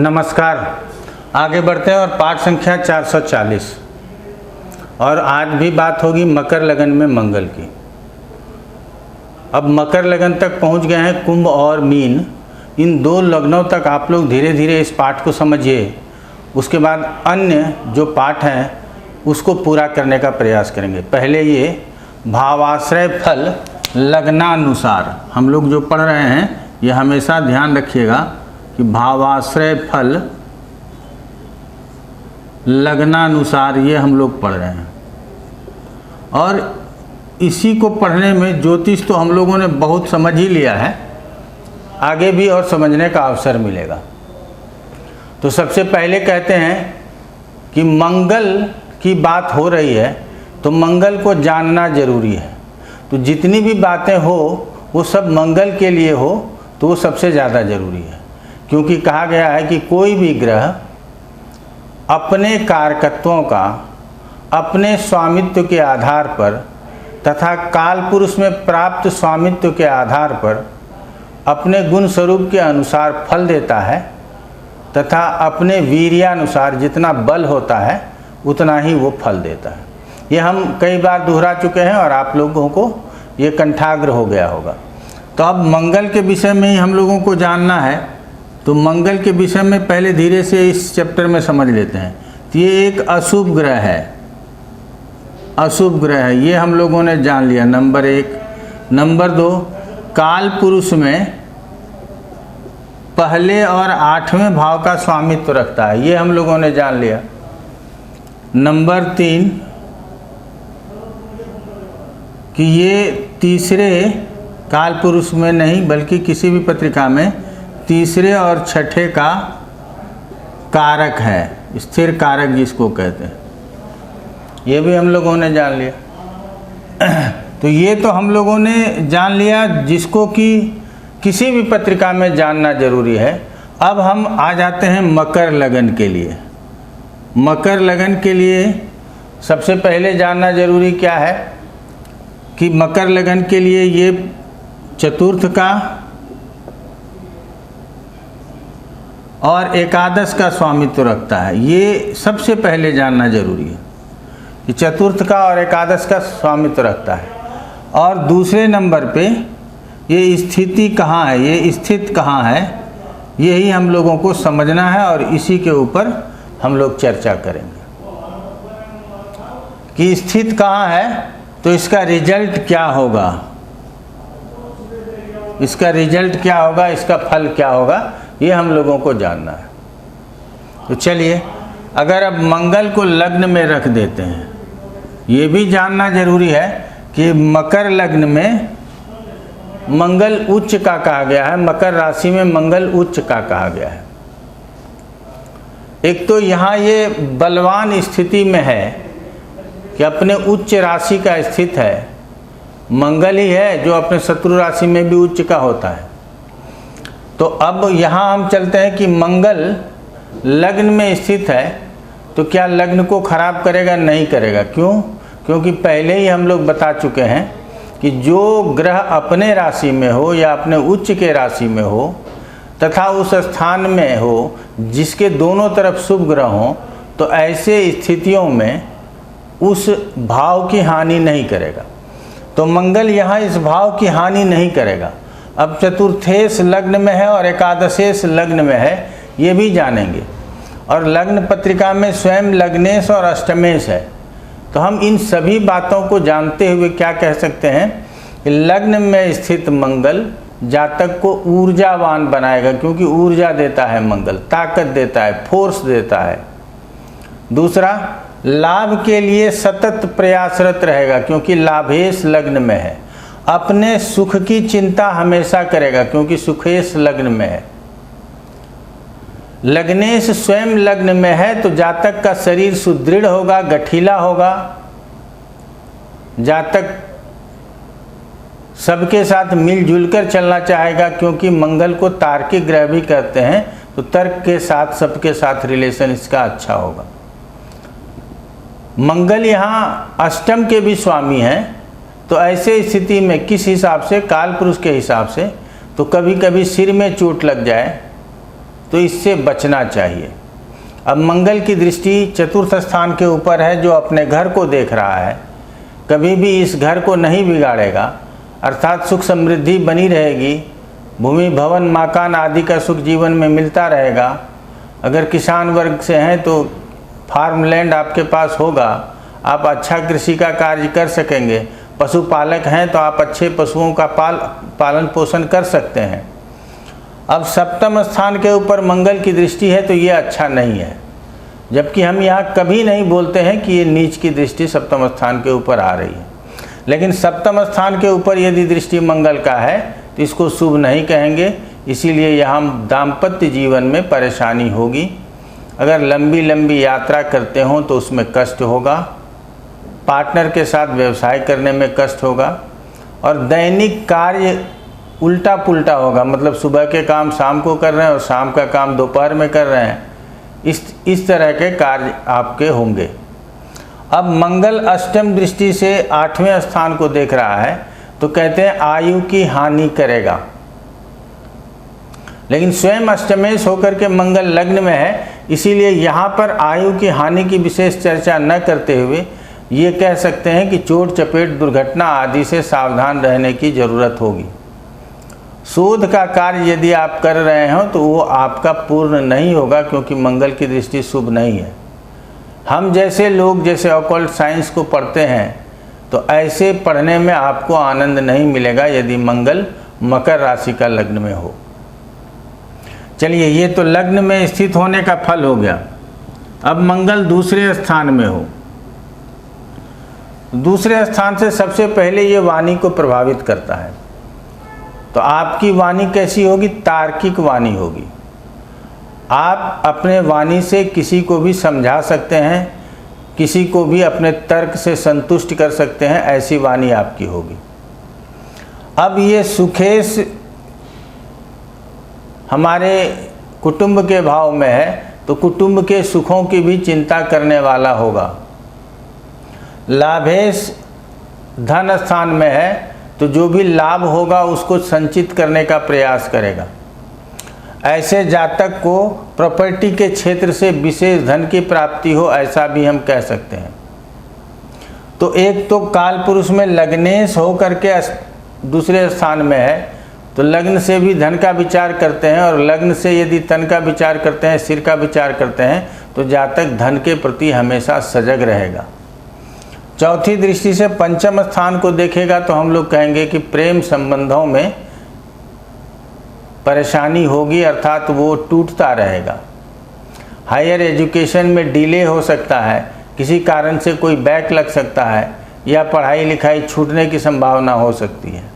नमस्कार। आगे बढ़ते हैं और पाठ संख्या 440 और आज भी बात होगी मकर लगन में मंगल की। अब मकर लगन तक पहुंच गए हैं, कुंभ और मीन, इन दो लग्नों तक आप लोग धीरे धीरे इस पाठ को समझिए। उसके बाद अन्य जो पाठ हैं उसको पूरा करने का प्रयास करेंगे। पहले ये भावाश्रय फल लग्नानुसार हम लोग जो पढ़ रहे हैं, ये हमेशा ध्यान रखिएगा कि भावाश्रय फल लग्नानुसार ये हम लोग पढ़ रहे हैं। और इसी को पढ़ने में ज्योतिष तो हम लोगों ने बहुत समझ ही लिया है, आगे भी और समझने का अवसर मिलेगा। तो सबसे पहले कहते हैं कि मंगल की बात हो रही है तो मंगल को जानना जरूरी है। तो जितनी भी बातें हो वो सब मंगल के लिए हो तो वो सबसे ज़्यादा ज़रूरी है, क्योंकि कहा गया है कि कोई भी ग्रह अपने कारकत्वों का अपने स्वामित्व के आधार पर तथा काल पुरुष में प्राप्त स्वामित्व के आधार पर अपने गुण स्वरूप के अनुसार फल देता है तथा अपने वीर्यानुसार जितना बल होता है उतना ही वो फल देता है। ये हम कई बार दोहरा चुके हैं और आप लोगों को ये कंठाग्र हो गया होगा। तो अब मंगल के विषय में ही हम लोगों को जानना है, तो मंगल के विषय में पहले धीरे से इस चैप्टर में समझ लेते हैं। तो ये एक अशुभ ग्रह है, अशुभ ग्रह है, ये हम लोगों ने जान लिया, नंबर 1। नंबर 2, काल पुरुष में पहले और 8वें भाव का स्वामित्व रखता है, ये हम लोगों ने जान लिया। नंबर 3 कि ये तीसरे काल पुरुष में नहीं बल्कि किसी भी पत्रिका में तीसरे और छठे का कारक है, स्थिर कारक जिसको कहते हैं, ये भी हम लोगों ने जान लिया। तो ये तो हम लोगों ने जान लिया जिसको कि किसी भी पत्रिका में जानना जरूरी है। अब हम आ जाते हैं मकर लगन के लिए। मकर लगन के लिए सबसे पहले जानना जरूरी क्या है कि मकर लगन के लिए ये चतुर्थ का और एकादश का स्वामित्व रखता है। ये सबसे पहले जानना जरूरी है कि चतुर्थ का और एकादश का स्वामित्व रखता है। और दूसरे नंबर पे ये स्थिति कहाँ है, ये स्थित कहाँ है, यही हम लोगों को समझना है और इसी के ऊपर हम लोग चर्चा करेंगे कि स्थित कहाँ है तो इसका रिजल्ट क्या होगा, इसका रिजल्ट क्या होगा, इसका फल क्या होगा, ये हम लोगों को जानना है। तो चलिए, अगर अब मंगल को लग्न में रख देते हैं, ये भी जानना जरूरी है कि मकर लग्न में मंगल उच्च का कहा गया है, मकर राशि में मंगल उच्च का कहा गया है। एक तो यहाँ ये बलवान स्थिति में है कि अपने उच्च राशि का स्थित है, मंगल ही है जो अपने शत्रु राशि में भी उच्च का होता है। तो अब यहाँ हम चलते हैं कि मंगल लग्न में स्थित है तो क्या लग्न को खराब करेगा? नहीं करेगा। क्यों? क्योंकि पहले ही हम लोग बता चुके हैं कि जो ग्रह अपने राशि में हो या अपने उच्च के राशि में हो तथा उस स्थान में हो जिसके दोनों तरफ शुभ ग्रह हों, तो ऐसे स्थितियों में उस भाव की हानि नहीं करेगा। तो मंगल यहाँ इस भाव की हानि नहीं करेगा। अब चतुर्थेश लग्न में है और एकादशेश लग्न में है, ये भी जानेंगे। और लग्न पत्रिका में स्वयं लग्नेश और अष्टमेश है। तो हम इन सभी बातों को जानते हुए क्या कह सकते हैं कि लग्न में स्थित मंगल जातक को ऊर्जावान बनाएगा, क्योंकि ऊर्जा देता है मंगल, ताकत देता है, फोर्स देता है। दूसरा, लाभ के लिए सतत प्रयासरत रहेगा, क्योंकि लाभेश लग्न में है। अपने सुख की चिंता हमेशा करेगा, क्योंकि सुखेश लग्न में है। लग्नेश स्वयं लग्न में है तो जातक का शरीर सुदृढ़ होगा, गठीला होगा। जातक सबके साथ मिलजुल कर चलना चाहेगा, क्योंकि मंगल को तार्किक ग्रह भी कहते हैं, तो तर्क के साथ सबके साथ रिलेशन इसका अच्छा होगा। मंगल यहाँ अष्टम के भी स्वामी हैं, तो ऐसे स्थिति में किस हिसाब से, काल पुरुष के हिसाब से, तो कभी कभी सिर में चोट लग जाए तो इससे बचना चाहिए। अब मंगल की दृष्टि चतुर्थ स्थान के ऊपर है जो अपने घर को देख रहा है, कभी भी इस घर को नहीं बिगाड़ेगा, अर्थात सुख समृद्धि बनी रहेगी, भूमि भवन मकान आदि का सुख जीवन में मिलता रहेगा। अगर किसान वर्ग से हैं तो फार्म लैंड आपके पास होगा, आप अच्छा कृषि का कार्य कर सकेंगे। पशुपालक हैं तो आप अच्छे पशुओं का पालन पोषण कर सकते हैं। अब सप्तम स्थान के ऊपर मंगल की दृष्टि है तो ये अच्छा नहीं है, जबकि हम यहाँ कभी नहीं बोलते हैं कि ये नीच की दृष्टि सप्तम स्थान के ऊपर आ रही है। लेकिन सप्तम स्थान के ऊपर यदि दृष्टि मंगल का है तो इसको शुभ नहीं कहेंगे, इसीलिए यहाँ दाम्पत्य जीवन में परेशानी होगी। अगर लंबी लंबी यात्रा करते हों तो उसमें कष्ट होगा, पार्टनर के साथ व्यवसाय करने में कष्ट होगा, और दैनिक कार्य उल्टा पुल्टा होगा, मतलब सुबह के काम शाम को कर रहे हैं और शाम का काम दोपहर में कर रहे हैं, इस तरह के कार्य आपके होंगे। अब मंगल अष्टम दृष्टि से 8वें स्थान को देख रहा है तो कहते हैं आयु की हानि करेगा। लेकिन स्वयं अष्टमेश होकर के मंगल लग्न में है, इसीलिए यहाँ पर आयु की हानि की विशेष चर्चा न करते हुए ये कह सकते हैं कि चोट चपेट दुर्घटना आदि से सावधान रहने की जरूरत होगी। शोध का कार्य यदि आप कर रहे हो तो वो आपका पूर्ण नहीं होगा, क्योंकि मंगल की दृष्टि शुभ नहीं है। हम जैसे लोग जैसे ऑकल्ट साइंस को पढ़ते हैं तो ऐसे पढ़ने में आपको आनंद नहीं मिलेगा यदि मंगल मकर राशि का लग्न में हो। चलिए, ये तो लग्न में स्थित होने का फल हो गया। अब मंगल दूसरे स्थान में हो, दूसरे स्थान से सबसे पहले ये वाणी को प्रभावित करता है। तो आपकी वाणी कैसी होगी? तार्किक वाणी होगी। आप अपने वाणी से किसी को भी समझा सकते हैं, किसी को भी अपने तर्क से संतुष्ट कर सकते हैं, ऐसी वाणी आपकी होगी। अब ये सुखेश हमारे कुटुंब के भाव में है तो कुटुंब के सुखों की भी चिंता करने वाला होगा। लाभेश धन स्थान में है तो जो भी लाभ होगा उसको संचित करने का प्रयास करेगा। ऐसे जातक को प्रॉपर्टी के क्षेत्र से विशेष धन की प्राप्ति हो, ऐसा भी हम कह सकते हैं। तो एक तो काल पुरुष में लग्नेश हो करके दूसरे स्थान में है तो लग्न से भी धन का विचार करते हैं, और लग्न से यदि तन का विचार करते हैं, सिर का विचार करते हैं, तो जातक धन के प्रति हमेशा सजग रहेगा। चौथी दृष्टि से पंचम स्थान को देखेगा तो हम लोग कहेंगे कि प्रेम संबंधों में परेशानी होगी, अर्थात वो टूटता रहेगा। हायर एजुकेशन में डिले हो सकता है, किसी कारण से कोई बैक लग सकता है, या पढ़ाई लिखाई छूटने की संभावना हो सकती है।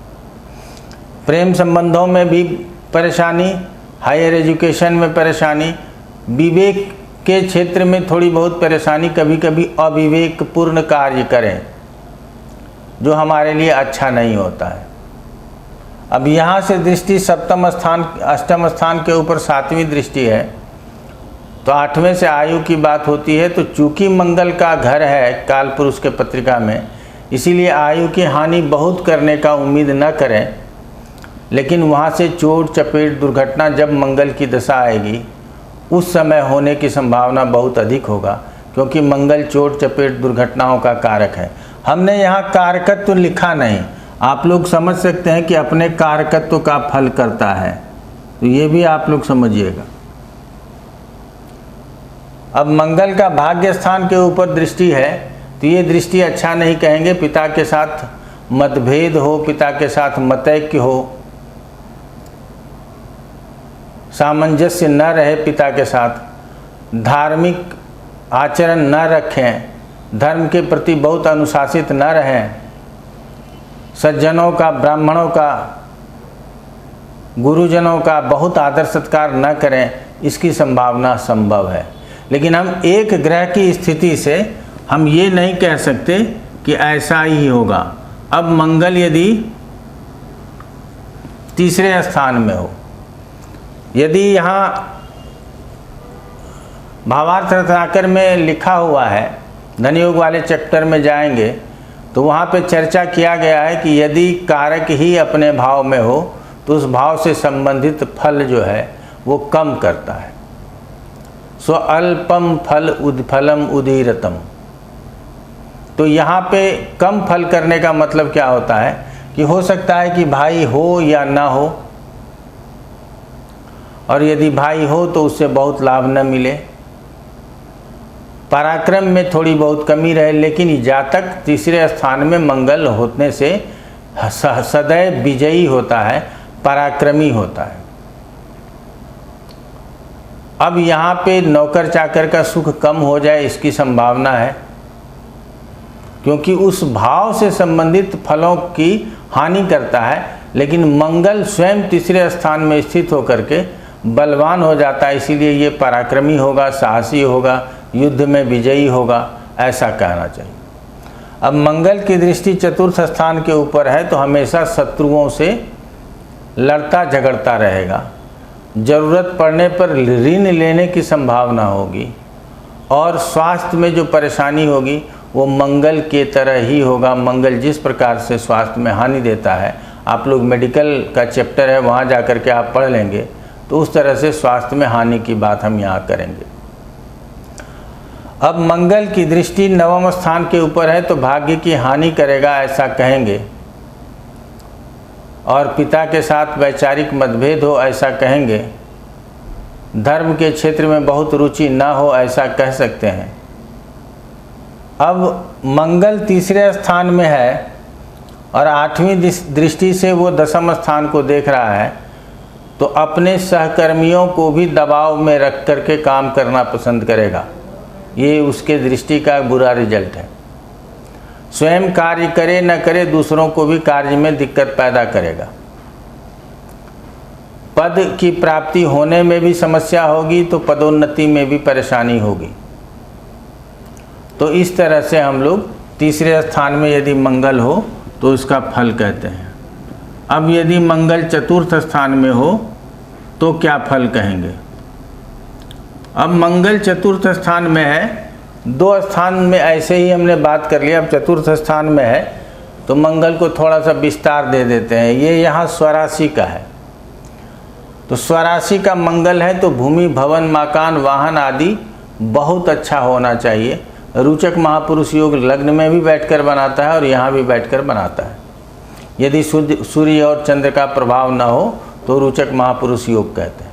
प्रेम संबंधों में भी परेशानी, हायर एजुकेशन में परेशानी, विवेक के क्षेत्र में थोड़ी बहुत परेशानी, कभी कभी अविवेकपूर्ण कार्य करें जो हमारे लिए अच्छा नहीं होता है। अब यहाँ से दृष्टि सप्तम स्थान अष्टम स्थान के ऊपर 7वीं दृष्टि है तो 8वें से आयु की बात होती है। तो चूंकि मंगल का घर है काल पुरुष के पत्रिका में, इसीलिए आयु की हानि बहुत करने का उम्मीद न करें। लेकिन वहाँ से चोट चपेट दुर्घटना जब मंगल की दशा आएगी उस समय होने की संभावना बहुत अधिक होगा, क्योंकि मंगल चोट चपेट दुर्घटनाओं का कारक है। हमने यहाँ कारकत्व लिखा नहीं, आप लोग समझ सकते हैं कि अपने कारकत्व का फल करता है, तो ये भी आप लोग समझिएगा। अब मंगल का भाग्य स्थान के ऊपर दृष्टि है तो ये दृष्टि अच्छा नहीं कहेंगे। पिता के साथ मतभेद हो, पिता के साथ मतैक्य हो, सामंजस्य न रहे पिता के साथ, धार्मिक आचरण न रखें, धर्म के प्रति बहुत अनुशासित न रहें, सज्जनों का, ब्राह्मणों का, गुरुजनों का बहुत आदर सत्कार न करें, इसकी संभावना संभव है। लेकिन हम एक ग्रह की स्थिति से हम ये नहीं कह सकते कि ऐसा ही होगा। अब मंगल यदि तीसरे स्थान में हो, यदि यहाँ भावार्थ रत्नाकर में लिखा हुआ है, धनयोग वाले चैप्टर में जाएंगे तो वहाँ पे चर्चा किया गया है कि यदि कारक ही अपने भाव में हो तो उस भाव से संबंधित फल जो है वो कम करता है। सो अल्पम फलम उदीरतम। तो यहाँ पे कम फल करने का मतलब क्या होता है कि हो सकता है कि भाई हो या ना हो, और यदि भाई हो तो उससे बहुत लाभ न मिले, पराक्रम में थोड़ी बहुत कमी रहे, लेकिन जातक तीसरे स्थान में मंगल होने से सदैव विजयी होता है, पराक्रमी होता है। अब यहाँ पे नौकर चाकर का सुख कम हो जाए इसकी संभावना है, क्योंकि उस भाव से संबंधित फलों की हानि करता है, लेकिन मंगल स्वयं तीसरे स्थान में स्थित होकर के बलवान हो जाता है, इसीलिए ये पराक्रमी होगा, साहसी होगा, युद्ध में विजयी होगा, ऐसा कहना चाहिए। अब मंगल की दृष्टि चतुर्थ स्थान के ऊपर है तो हमेशा शत्रुओं से लड़ता झगड़ता रहेगा, ज़रूरत पड़ने पर ऋण लेने की संभावना होगी, और स्वास्थ्य में जो परेशानी होगी वो मंगल के तरह ही होगा। मंगल जिस प्रकार से स्वास्थ्य में हानि देता है, आप लोग मेडिकल का चैप्टर है वहाँ जा कर के आप पढ़ लेंगे, तो उस तरह से स्वास्थ्य में हानि की बात हम यहाँ करेंगे। अब मंगल की दृष्टि नवम स्थान के ऊपर है तो भाग्य की हानि करेगा, ऐसा कहेंगे, और पिता के साथ वैचारिक मतभेद हो, ऐसा कहेंगे। धर्म के क्षेत्र में बहुत रुचि ना हो, ऐसा कह सकते हैं। अब मंगल तीसरे स्थान में है और 8वीं दृष्टि से वो दशम स्थान को देख रहा है, तो अपने सहकर्मियों को भी दबाव में रख करके काम करना पसंद करेगा। ये उसके दृष्टि का बुरा रिजल्ट है। स्वयं कार्य करे न करे, दूसरों को भी कार्य में दिक्कत पैदा करेगा। पद की प्राप्ति होने में भी समस्या होगी तो पदोन्नति में भी परेशानी होगी। तो इस तरह से हम लोग तीसरे स्थान में यदि मंगल हो तो इसका फल कहते हैं। अब यदि मंगल चतुर्थ स्थान में हो तो क्या फल कहेंगे। अब मंगल चतुर्थ स्थान में है, 2 स्थान में ऐसे ही हमने बात कर लिया, अब चतुर्थ स्थान में है तो मंगल को थोड़ा सा विस्तार दे देते हैं। ये यहाँ स्वराशि का है, तो स्वराशि का मंगल है तो भूमि भवन मकान वाहन आदि बहुत अच्छा होना चाहिए। रुचक महापुरुष योग लग्न में भी बैठकर बनाता है और यहाँ भी बैठकर बनाता है। यदि सूर्य और चंद्र का प्रभाव न हो तो रुचक महापुरुष योग कहते हैं।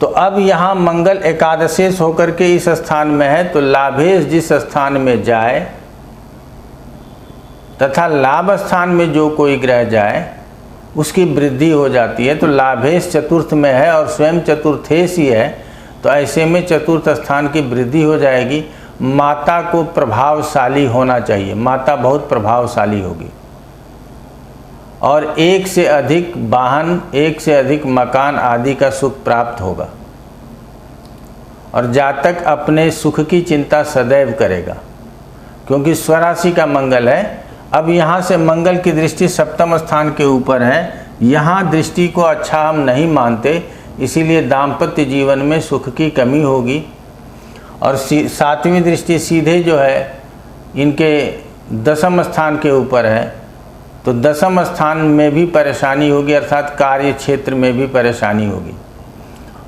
तो अब यहाँ मंगल एकादशेष होकर के इस स्थान में है तो लाभेश जिस स्थान में जाए तथा लाभ स्थान में जो कोई ग्रह जाए उसकी वृद्धि हो जाती है। तो लाभेश चतुर्थ में है और स्वयं चतुर्थेश ही है, तो ऐसे में चतुर्थ स्थान की वृद्धि हो जाएगी। माता को प्रभावशाली होना चाहिए, माता बहुत प्रभावशाली होगी, और एक से अधिक वाहन, एक से अधिक मकान आदि का सुख प्राप्त होगा, और जातक अपने सुख की चिंता सदैव करेगा, क्योंकि स्वराशि का मंगल है। अब यहाँ से मंगल की दृष्टि सप्तम स्थान के ऊपर है, यहाँ दृष्टि को अच्छा हम नहीं मानते, इसीलिए दाम्पत्य जीवन में सुख की कमी होगी। और 7वीं दृष्टि सीधे जो है इनके दशम स्थान के ऊपर है, तो दशम स्थान में भी परेशानी होगी, अर्थात कार्य क्षेत्र में भी परेशानी होगी।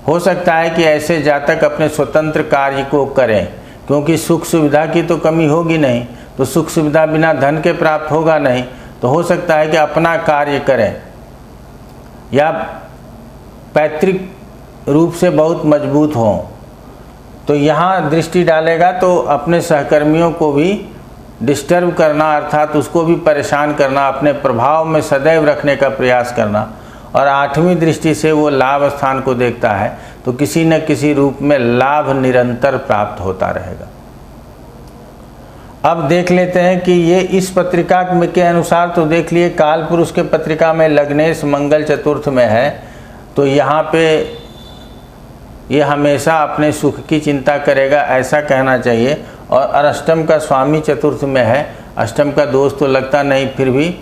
हो सकता है कि ऐसे जातक अपने स्वतंत्र कार्य को करें, क्योंकि सुख सुविधा की तो कमी होगी नहीं, तो सुख सुविधा बिना धन के प्राप्त होगा नहीं, तो हो सकता है कि अपना कार्य करें, या पैतृक रूप से बहुत मजबूत हों। तो यहाँ दृष्टि डालेगा तो अपने सहकर्मियों को भी डिस्टर्ब करना, अर्थात उसको भी परेशान करना, अपने प्रभाव में सदैव रखने का प्रयास करना। और 8वीं दृष्टि से वो लाभ स्थान को देखता है, तो किसी न किसी रूप में लाभ निरंतर प्राप्त होता रहेगा। अब देख लेते हैं कि ये इस पत्रिका के अनुसार तो देख लिए, काल पुरुष के पत्रिका में लग्नेश मंगल चतुर्थ में है, तो यहाँ पे ये हमेशा अपने सुख की चिंता करेगा, ऐसा कहना चाहिए। और अष्टम का स्वामी चतुर्थ में है, अष्टम का दोष तो लगता नहीं, फिर भी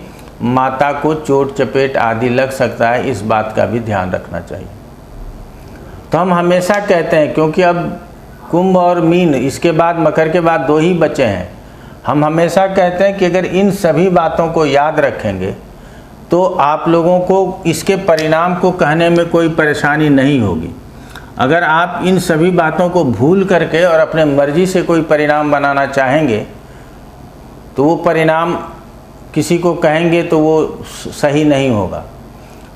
माता को चोट चपेट आदि लग सकता है, इस बात का भी ध्यान रखना चाहिए। तो हम हमेशा कहते हैं, क्योंकि अब कुंभ और मीन, इसके बाद मकर के बाद 2 ही बचे हैं, हम हमेशा कहते हैं कि अगर इन सभी बातों को याद रखेंगे तो आप लोगों को इसके परिणाम को कहने में कोई परेशानी नहीं होगी। अगर आप इन सभी बातों को भूल करके और अपने मर्जी से कोई परिणाम बनाना चाहेंगे तो वो परिणाम किसी को कहेंगे तो वो सही नहीं होगा।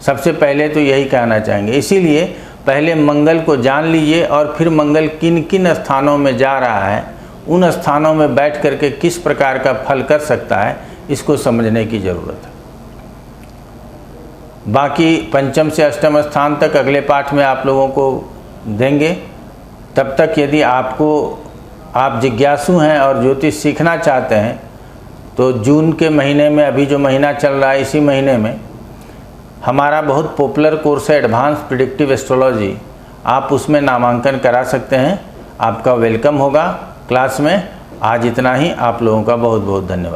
सबसे पहले तो यही कहना चाहेंगे। इसीलिए पहले मंगल को जान लीजिए और फिर मंगल किन किन स्थानों में जा रहा है, उन स्थानों में बैठ करके किस प्रकार का फल कर सकता है, इसको समझने की ज़रूरत है। बाकी पंचम से अष्टम स्थान तक अगले पाठ में आप लोगों को देंगे। तब तक यदि आप जिज्ञासु हैं और ज्योतिष सीखना चाहते हैं तो जून के महीने में, अभी जो महीना चल रहा है, इसी महीने में हमारा बहुत पॉपुलर कोर्स है एडवांस प्रिडिक्टिव एस्ट्रोलॉजी, आप उसमें नामांकन करा सकते हैं। आपका वेलकम होगा क्लास में। आज इतना ही। आप लोगों का बहुत बहुत धन्यवाद।